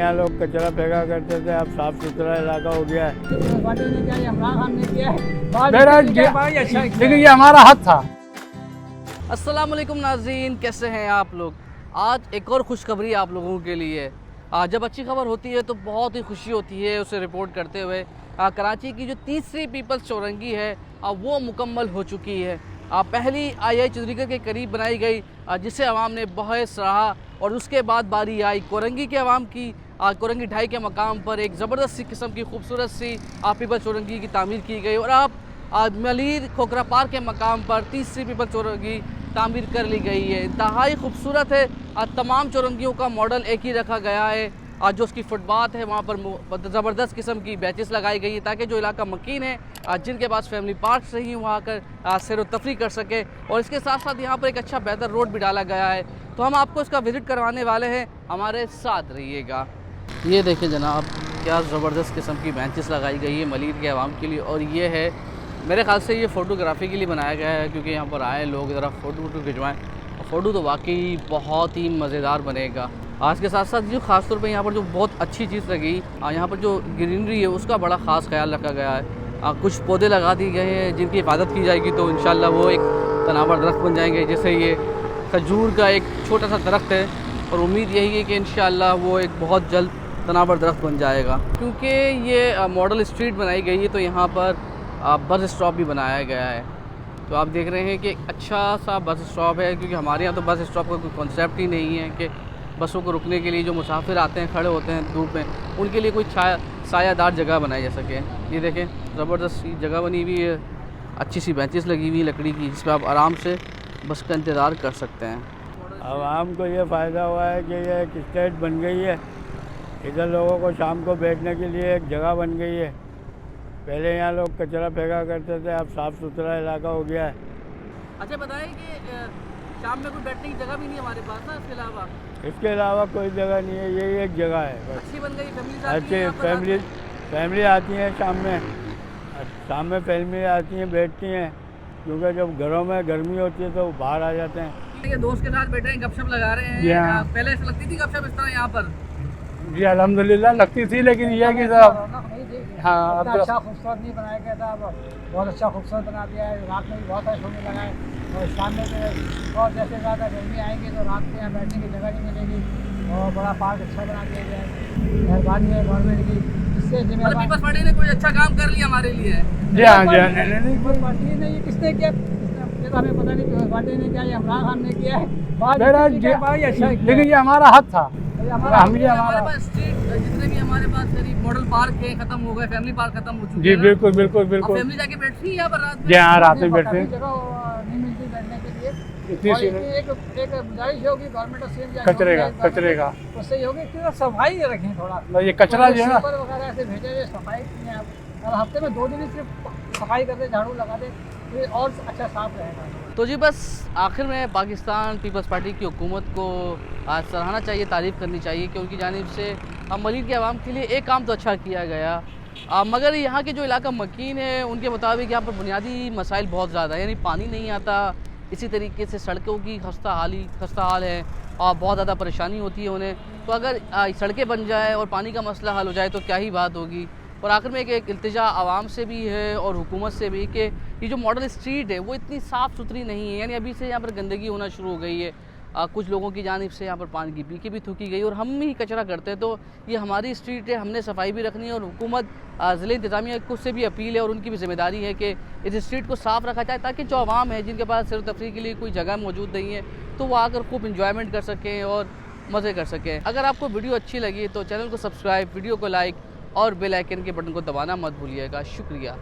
अस्सलाम वालेकुम नाज़रीन, कैसे हैं आप लोग। आज एक और खुशखबरी आप लोगों के लिए। जब अच्छी खबर होती है तो बहुत ही खुशी होती है उसे रिपोर्ट करते हुए। कराची की जो तीसरी पीपल्स चौरंगी है वो मुकम्मल हो चुकी है। पहली आई चौधरीगढ़ के करीब बनाई गई, जिसे अवाम ने बहुत सराहा, और उसके बाद बारी आई कोरंगी के अवाम की। कोरंगी ढाई के मकाम पर एक ज़बरदस्त सी किस्म की खूबसूरत सी पीपल्स चौरंगी की तामीर की गई, और अब मलीर खोखरा पार्क के मकाम पर तीसरी पीपल्स चौरंगी तामीर कर ली गई है। इंतहाई खूबसूरत है। तमाम चौरंगियों का मॉडल एक ही रखा गया है। जो उसकी फुटपाथ है वहाँ पर ज़बरदस्त किस्म की बेंचेस लगाई गई है, ताकि जो इलाका मकीन है, जिनके पास फैमिली पार्क नहीं वहाँ आकर सैर व तफरी कर सके। और इसके साथ साथ यहाँ पर एक अच्छा बेहतर रोड भी डाला गया है। तो हम आपको इसका विज़िट करवाने वाले हैं, हमारे साथ रहिएगा। ये देखिए जनाब, क्या ज़बरदस्त किस्म की बेंचेस लगाई गई है मलीर के अवाम के लिए। और ये है, मेरे ख्याल से ये फ़ोटोग्राफी के लिए बनाया गया है, क्योंकि यहाँ पर आए लोग ज़रा फ़ोटो खिंचवाएँ। फ़ोटो तो वाकई बहुत ही मज़ेदार बनेगा। आज के साथ साथ जो ख़ास तौर पे यहाँ पर जो बहुत अच्छी चीज़ लगी, यहाँ पर जो ग्रीनरी है उसका बड़ा ख़ास ख्याल रखा गया है। कुछ पौधे लगा दिए गए हैं जिनकी हिफाजत की जाएगी, तो इंशाल्लाह वो एक तनावर दरख्त बन जाएंगे। जैसे ये खजूर का एक छोटा सा दरख्त है, और उम्मीद यही है कि इंशाल्लाह वो एक बहुत जल्द तनावर दरख्त बन जाएगा। क्योंकि ये मॉडल स्ट्रीट बनाई गई है, तो यहाँ पर बस स्टॉप भी बनाया गया है। तो आप देख रहे हैं कि अच्छा सा बस स्टॉप है, क्योंकि हमारे यहाँ तो बस स्टॉप का कोई कॉन्सेप्ट ही नहीं है कि बसों को रुकने के लिए जो मुसाफिर आते हैं, खड़े होते हैं धूप में, उनके लिए कोई सायादार जगह बनाई जा सके। ये देखें, ज़बरदस्त जगह बनी हुई है, अच्छी सी बेंचेस लगी हुई लकड़ी की, जिस पर आप आराम से बस का इंतज़ार कर सकते हैं। आवाम को ये फ़ायदा हुआ है कि ये एक स्टेट बन गई है। इधर लोगों को शाम को बैठने के लिए एक जगह बन गई है। पहले यहाँ लोग कचरा फेंका करते थे, अब साफ़ सुथरा इलाका हो गया है। अच्छा बताएं कि शाम में कोई बैठने की जगह भी नहीं हमारे पास ना, इसके अलावा कोई जगह नहीं है, यही एक जगह है बस। अच्छी बन गई, फैमिली आती हैं शाम में फैमिली आती हैं, बैठती हैं, क्योंकि जब घरों में गर्मी होती है तो बाहर आ जाते हैं। ये दोस्त के साथ बैठे हैं, गपशप लगा रहे हैं। पहले ऐसे लगती थी गपशप इस तरह यहाँ पर? जी अल्हम्दुलिल्लाह लगती थी, लेकिन ये कि हाँ अच्छा खूबसूरत नहीं बनाया गया था, बहुत अच्छा खूबसूरत बना दिया है। रात में भी बहुत सारे सोने लगाए, और शाम में और जैसे ज़्यादा गर्मी आएगी तो रात में यहाँ बैठने की जगह नहीं मिलेगी। और बड़ा पार्क अच्छा बना दिया गया है, मेहरबानी है गवर्नमेंट की। इससे पीपल्स पार्टी ने कोई अच्छा काम कर लिया हमारे लिए। जी हाँ पीपल्स पार्टी ने ये किसने किया, ये तो हमें पता नहीं। पीपल्स पार्टी ने किया, इमरान खान ने किया है, लेकिन ये हमारा हक था। हमारे पास स्ट्रीट जितने भी हमारे पास मॉडल पार्क है खत्म हो गए, फैमिली पार्क खत्म हो चुके जी हैं। बिल्कुल बिल्कुल बिल्कुल। फैमिली जाके बैठती है यहाँ पर रात में? जी हाँ, रात में बैठते हैं। जगह नहीं मिलती बैठने के लिए। इतनी और एक गुजारिश होगी गवर्नमेंट और सीएम कचरे का उससे ये होगी कि सफाई रखें थोड़ा। ये कचरा जो है ना वगैरह ऐसे भेजे हुए सफाई नहीं है। और हफ्ते में 2 दिन ही सिर्फ सफाई कर दे, झाड़ू लगा दे, तो और अच्छा साफ रहेगा। तो जी बस आखिर में पाकिस्तान पीपल्स पार्टी की हुकूमत को आज सराहना चाहिए, तारीफ़ करनी चाहिए कि उनकी जानिब से मलीर के अवाम के लिए एक काम तो अच्छा किया गया। मगर यहाँ के जो इलाका मकीन है उनके मुताबिक यहाँ पर बुनियादी मसाइल बहुत ज़्यादा है, यानी पानी नहीं आता, इसी तरीके से सड़कों की खस्ता हाल है, और बहुत ज़्यादा परेशानी होती है उन्हें। तो अगर सड़कें बन जाए और पानी का मसला हल हो जाए तो क्या ही बात होगी। और आखिर में एक इल्तिजा आवाम से भी है और हुकूमत से भी कि ये जो मॉडल स्ट्रीट है वो इतनी साफ़ सुथरी नहीं है, यानी अभी से यहाँ पर गंदगी होना शुरू हो गई है। कुछ लोगों की जानिब से यहाँ पर पानी की पीके भी थूकी गई, और हम ही कचरा करते हैं। तो ये हमारी स्ट्रीट है, हमने सफाई भी रखनी है, और हुकूमत ज़िले इंतज़ामिया को से भी अपील है और उनकी भी जिम्मेदारी है कि इस स्ट्रीट को साफ़ रखा जाए, ताकि जो आवाम है जिनके पास सैर व तफरी के लिए कोई जगह मौजूद नहीं है, तो वो आकर खूब इंजॉयमेंट कर सकें और मज़े कर सकें। अगर आपको वीडियो अच्छी लगी तो चैनल को सब्सक्राइब, वीडियो को लाइक और बेल आइकन के बटन को दबाना मत भूलिएगा। शुक्रिया।